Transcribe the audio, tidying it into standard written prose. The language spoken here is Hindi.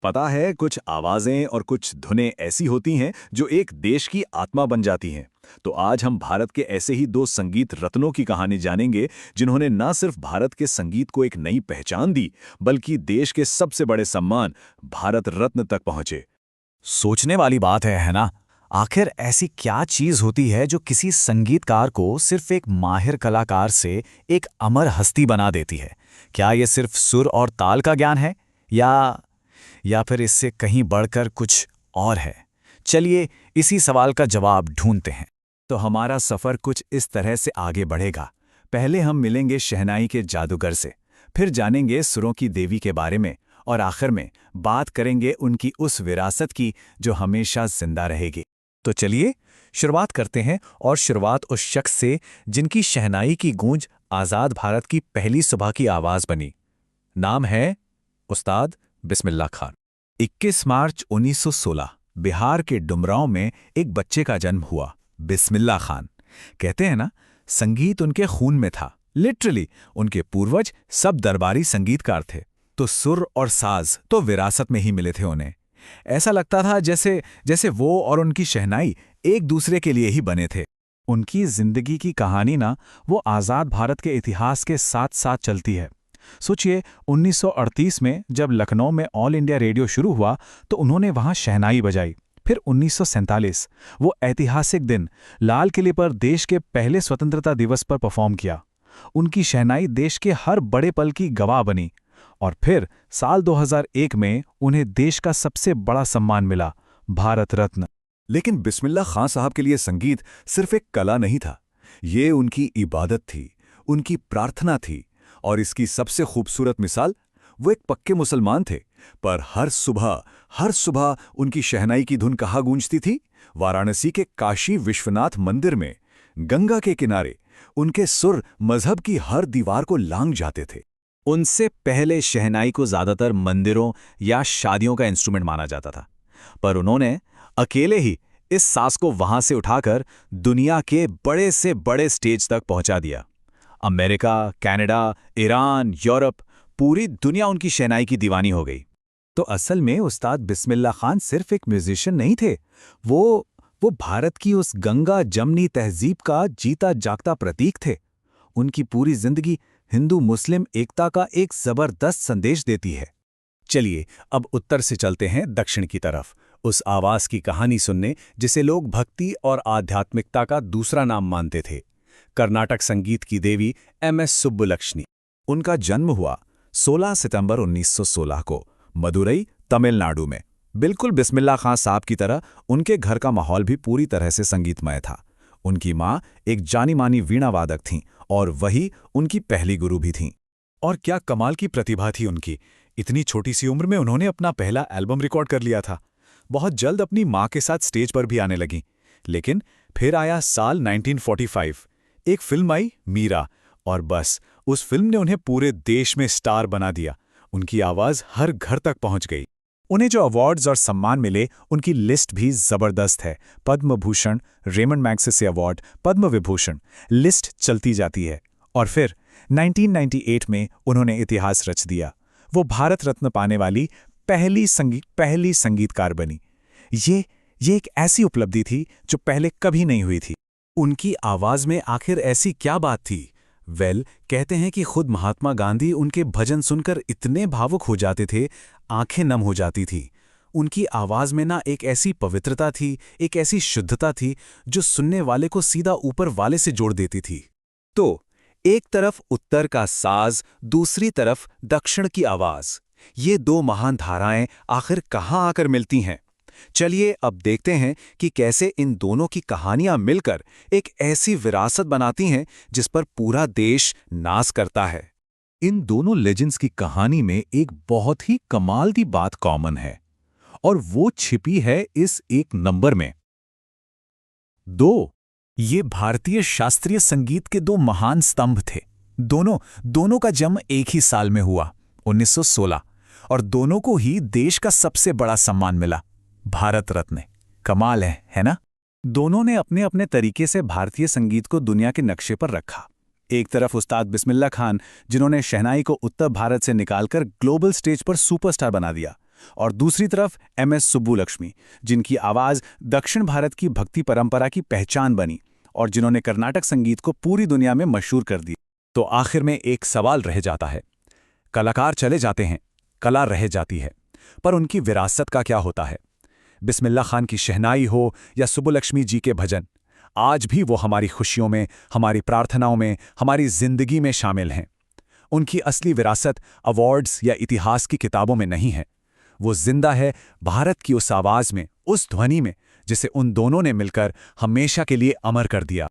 पता है, कुछ आवाजें और कुछ धुनें ऐसी होती हैं जो एक देश की आत्मा बन जाती हैं। तो आज हम भारत के ऐसे ही दो संगीत रत्नों की कहानी जानेंगे, जिन्होंने न सिर्फ भारत के संगीत को एक नई पहचान दी, बल्कि देश के सबसे बड़े सम्मान भारत रत्न तक पहुंचे। सोचने वाली बात है ना। आखिर ऐसी क्या चीज होती है जो किसी संगीतकार को सिर्फ एक माहिर कलाकार से एक अमर हस्ती बना देती है? क्या ये सिर्फ सुर और ताल का ज्ञान है, या फिर इससे कहीं बढ़कर कुछ और है? चलिए इसी सवाल का जवाब ढूंढते हैं। तो हमारा सफर कुछ इस तरह से आगे बढ़ेगा। पहले हम मिलेंगे शहनाई के जादूगर से, फिर जानेंगे सुरों की देवी के बारे में, और आखिर में बात करेंगे उनकी उस विरासत की जो हमेशा जिंदा रहेगी। तो चलिए शुरुआत करते हैं, और शुरुआत उस शख्स से जिनकी शहनाई की गूंज आज़ाद भारत की पहली सुबह की आवाज़ बनी। नाम है उस्ताद बिस्मिल्लाह खान। 21 मार्च 1916 बिहार के डुमरांव में एक बच्चे का जन्म हुआ, बिस्मिल्लाह खान। कहते हैं ना, संगीत उनके खून में था। लिटरली उनके पूर्वज सब दरबारी संगीतकार थे, तो सुर और साज तो विरासत में ही मिले थे उन्हें। ऐसा लगता था जैसे जैसे वो और उनकी शहनाई एक दूसरे के लिए ही बने थे। उनकी जिंदगी की कहानी ना, वो आज़ाद भारत के इतिहास के साथ साथ चलती है। सोचिए, 1938 में जब लखनऊ में ऑल इंडिया रेडियो शुरू हुआ तो उन्होंने वहां शहनाई बजाई। फिर 1947 वो ऐतिहासिक दिन लाल किले पर देश के पहले स्वतंत्रता दिवस पर परफॉर्म किया। उनकी शहनाई देश के हर बड़े पल की गवाह बनी। और फिर साल 2001 में उन्हें देश का सबसे बड़ा सम्मान मिला, भारत रत्न। लेकिन बिस्मिल्लाह खां साहब के लिए संगीत सिर्फ एक कला नहीं था, ये उनकी इबादत थी, उनकी प्रार्थना थी। और इसकी सबसे खूबसूरत मिसाल, वो एक पक्के मुसलमान थे, पर हर सुबह उनकी शहनाई की धुन कहाँ गूंजती थी? वाराणसी के काशी विश्वनाथ मंदिर में, गंगा के किनारे। उनके सुर मजहब की हर दीवार को लांघ जाते थे। उनसे पहले शहनाई को ज्यादातर मंदिरों या शादियों का इंस्ट्रूमेंट माना जाता था, पर उन्होंने अकेले ही इस साज को वहां से उठाकर दुनिया के बड़े से बड़े स्टेज तक पहुंचा दिया। अमेरिका, कनाडा, ईरान, यूरोप, पूरी दुनिया उनकी शहनाई की दीवानी हो गई। तो असल में उस्ताद बिस्मिल्लाह खान सिर्फ एक म्यूजिशियन नहीं थे, वो भारत की उस गंगा जमनी तहजीब का जीता जागता प्रतीक थे। उनकी पूरी जिंदगी हिंदू मुस्लिम एकता का एक जबरदस्त संदेश देती है। चलिए अब उत्तर से चलते हैं दक्षिण की तरफ, उस आवाज की कहानी सुनने जिसे लोग भक्ति और आध्यात्मिकता का दूसरा नाम मानते थे। कर्नाटक संगीत की देवी MS सुब्बुलक्ष्मी। उनका जन्म हुआ 16 सितंबर 1916 को मदुरई, तमिलनाडु में। बिल्कुल बिस्मिल्लाह खां साहब की तरह उनके घर का माहौल भी पूरी तरह से संगीतमय था। उनकी माँ एक जानी मानी वीणा वादक थीं, और वही उनकी पहली गुरु भी थीं। और क्या कमाल की प्रतिभा थी उनकी। इतनी छोटी सी उम्र में उन्होंने अपना पहला एल्बम रिकॉर्ड कर लिया था। बहुत जल्द अपनी माँ के साथ स्टेज पर भी आने लगी। लेकिन फिर आया साल 1945, एक फिल्म आई मीरा, और बस उस फिल्म ने उन्हें पूरे देश में स्टार बना दिया। उनकी आवाज हर घर तक पहुंच गई। उन्हें जो अवार्ड्स और सम्मान मिले, उनकी लिस्ट भी जबरदस्त है। Padma Bhushan, Raymond Magsaysay award, Padma Vibhushan, list चलती जाती है। और फिर 1998 में उन्होंने इतिहास रच दिया। वो भारत रत्न पाने वाली पहली संगीतकार बनी। ये एक ऐसी उपलब्धि थी जो पहले कभी नहीं हुई थी। उनकी आवाज में आखिर ऐसी क्या बात थी? कहते हैं कि खुद महात्मा गांधी उनके भजन सुनकर इतने भावुक हो जाते थे, आंखें नम हो जाती थी। उनकी आवाज में ना एक ऐसी पवित्रता थी, एक ऐसी शुद्धता थी जो सुनने वाले को सीधा ऊपर वाले से जोड़ देती थी। तो एक तरफ उत्तर का साज, दूसरी तरफ दक्षिण की आवाज। ये दो महान धाराएं आखिर कहाँ आकर मिलती हैं? चलिए अब देखते हैं कि कैसे इन दोनों की कहानियां मिलकर एक ऐसी विरासत बनाती हैं जिस पर पूरा देश नाज करता है। इन दोनों लेजेंड्स की कहानी में एक बहुत ही कमाल की बात कॉमन है, और वो छिपी है इस एक नंबर में। ये भारतीय शास्त्रीय संगीत के दो महान स्तंभ थे। दोनों का जन्म एक ही साल में हुआ, 1916, और दोनों को ही देश का सबसे बड़ा सम्मान मिला, भारत रत्न। कमाल है ना? दोनों ने अपने अपने तरीके से भारतीय संगीत को दुनिया के नक्शे पर रखा। एक तरफ उस्ताद बिस्मिल्लाह खान, जिन्होंने शहनाई को उत्तर भारत से निकालकर ग्लोबल स्टेज पर सुपरस्टार बना दिया, और दूसरी तरफ MS सुब्बुलक्ष्मी, जिनकी आवाज़ दक्षिण भारत की भक्ति परंपरा की पहचान बनी और जिन्होंने कर्नाटक संगीत को पूरी दुनिया में मशहूर कर दिया। तो आखिर में एक सवाल रह जाता है, कलाकार चले जाते हैं, कला रह जाती है, पर उनकी विरासत का क्या होता है? बिस्मिल्लाह खान की शहनाई हो या सुब्बुलक्ष्मी जी के भजन, आज भी वो हमारी खुशियों में, हमारी प्रार्थनाओं में, हमारी जिंदगी में शामिल हैं। उनकी असली विरासत अवार्ड्स या इतिहास की किताबों में नहीं है। वो जिंदा है भारत की उस आवाज़ में, उस ध्वनि में, जिसे उन दोनों ने मिलकर हमेशा के लिए अमर कर दिया।